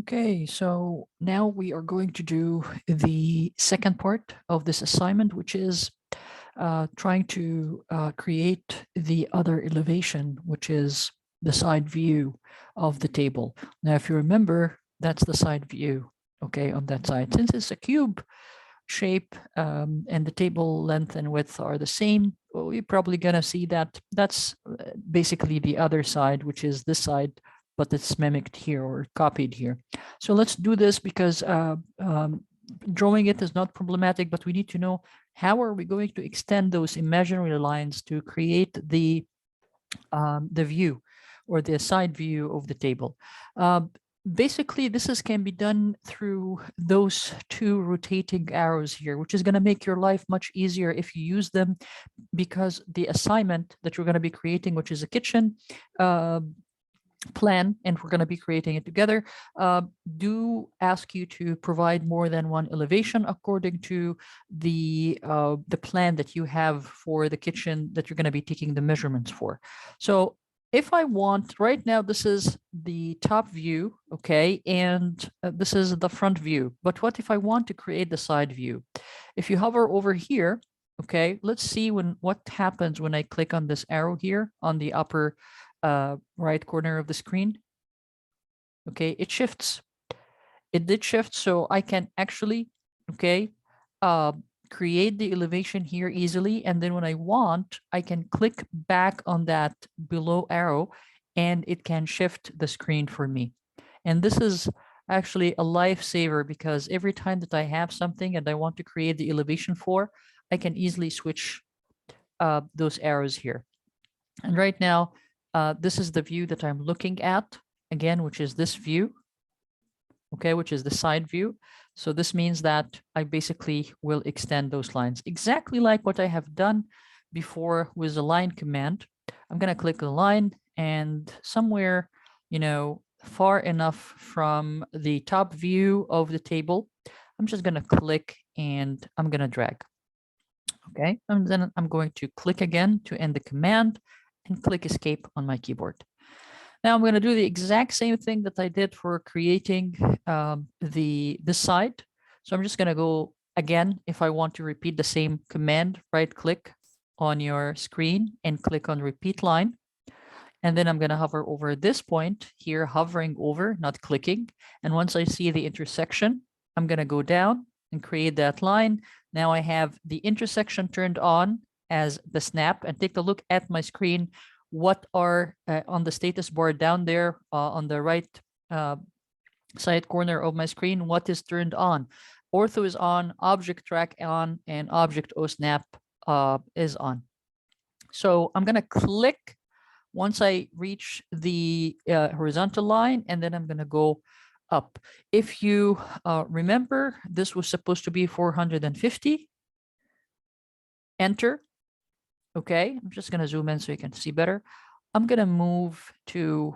Okay, so now we are going to do the second part of this assignment, which is trying to create the other elevation, which is the side view of the table. Now, if you remember, that's the side view, okay, on that side. Since it's a cube shape and the table length and width are the same, well, you're probably gonna see that that's basically the other side, which is this side, but it's mimicked here or copied here. So let's do this because drawing it is not problematic, but we need to know how are we going to extend those imaginary lines to create the view or the side view of the table. Basically, this can be done through those two rotating arrows here, which is going to make your life much easier if you use them, because the assignment that you're going to be creating, which is a kitchen plan, and we're going to be creating it together, do ask you to provide more than one elevation according to the plan that you have for the kitchen that you're going to be taking the measurements for. So if I want, right now, this is the top view, okay, and this is the front view. But what if I want to create the side view? If you hover over here, okay, let's see what happens when I click on this arrow here on the upper right corner of the screen. Okay, it shifts. It did shift, so I can actually, okay, create the elevation here easily. And then when I want, I can click back on that below arrow and it can shift the screen for me. And this is actually a lifesaver, because every time that I have something and I want to create the elevation for, I can easily switch those arrows here. And right now, this is the view that I'm looking at, again, which is this view, okay, which is the side view. So this means that I basically will extend those lines exactly like what I have done before with the line command. I'm going to click the line, and somewhere, far enough from the top view of the table, I'm just going to click and I'm going to drag. Okay, and then I'm going to click again to end the command and click escape on my keyboard. Now I'm going to do the exact same thing that I did for creating this side. So I'm just going to go again. If I want to repeat the same command, right click on your screen and click on repeat line. And then I'm going to hover over this point here, hovering over, not clicking. And once I see the intersection, I'm going to go down and create that line. Now I have the intersection turned on as the snap, and take a look at my screen. What are on the status bar down there on the right side corner of my screen, what is turned on? Ortho is on, object track on, and object O snap is on. So I'm going to click once I reach the horizontal line, and then I'm going to go up. If you remember, this was supposed to be 450. Enter. Okay, I'm just going to zoom in so you can see better. I'm going to move to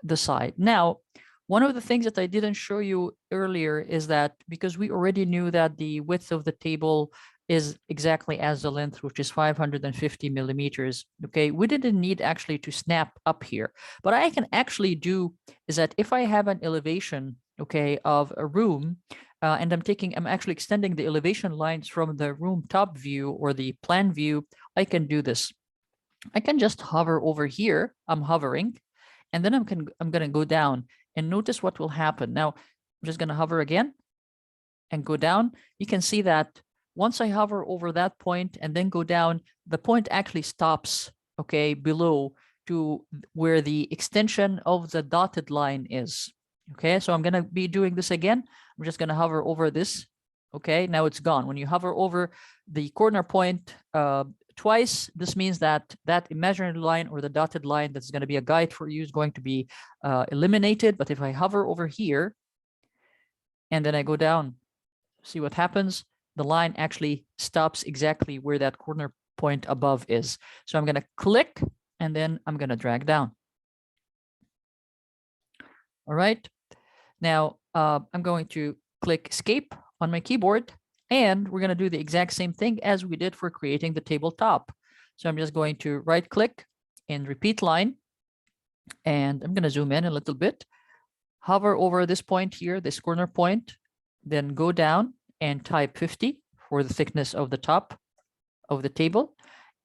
the side. Now, one of the things that I didn't show you earlier is that because we already knew that the width of the table is exactly as the length, which is 550 millimeters. Okay, we didn't need actually to snap up here. But I can actually do is that if I have an elevation, okay, of a room, and I'm actually extending the elevation lines from the room top view or the plan view, I can do this. I can just hover over here. I'm hovering, and then I'm going to go down, and notice what will happen. Now, I'm just going to hover again and go down. You can see that once I hover over that point and then go down, the point actually stops, okay, below to where the extension of the dotted line is. Okay, so I'm going to be doing this again. I'm just going to hover over this. Okay, now it's gone. When you hover over the corner point twice, this means that that imaginary line or the dotted line that's going to be a guide for you is going to be eliminated. But if I hover over here and then I go down, see what happens? The line actually stops exactly where that corner point above is. So I'm going to click and then I'm going to drag down. All right. Now I'm going to click escape on my keyboard, and we're going to do the exact same thing as we did for creating the tabletop. So I'm just going to right click and repeat line, and I'm going to zoom in a little bit. hover over this point here, this corner point, then go down and type 50 for the thickness of the top of the table.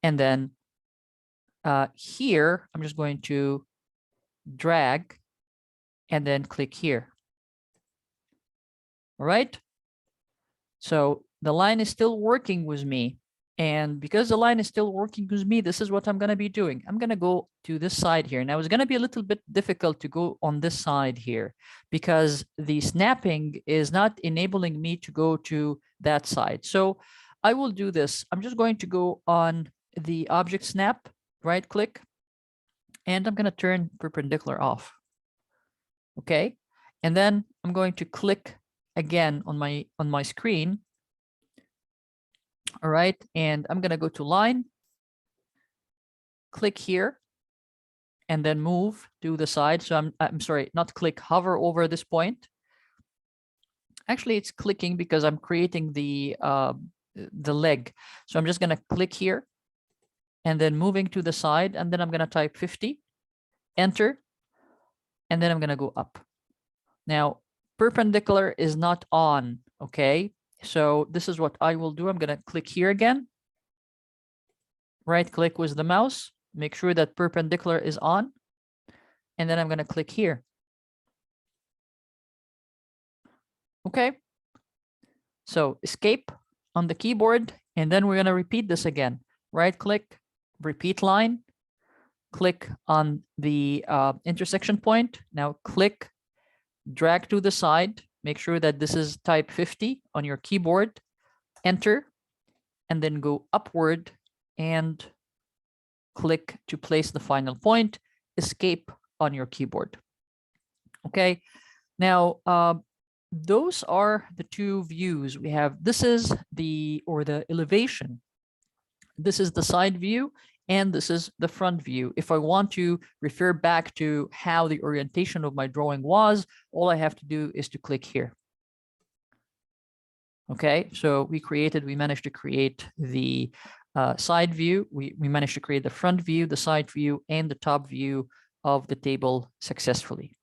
And then here, I'm just going to drag and then click here. All right. So the line is still working with me. And because the line is still working with me, this is what I'm going to be doing. I'm going to go to this side here. Now it's going to be a little bit difficult to go on this side here because the snapping is not enabling me to go to that side. So I will do this. I'm just going to go on the object snap, right click, and I'm going to turn perpendicular off. Okay. And then I'm going to click again on my screen. All right, and I'm gonna go to line, click here, and then move to the side. So I'm sorry, not click, hover over this point. Actually, it's clicking because I'm creating the leg. So I'm just gonna click here, and then moving to the side, and then I'm gonna type 50, enter, and then I'm gonna go up. Now, perpendicular is not on, okay? So this is what I will do. I'm gonna click here again, right click with the mouse, make sure that perpendicular is on, and then I'm gonna click here. Okay, so escape on the keyboard, and then we're gonna repeat this again. Right click, repeat line, click on the intersection point. Now click, drag to the side, make sure that this is type 50 on your keyboard, enter, and then go upward and click to place the final point, escape on your keyboard. Okay, now those are the two views we have. This is the elevation. This is the side view, and this is the front view. If I want to refer back to how the orientation of my drawing was, all I have to do is to click here. Okay, so we managed to create the side view. We managed to create the front view, the side view, and the top view of the table successfully.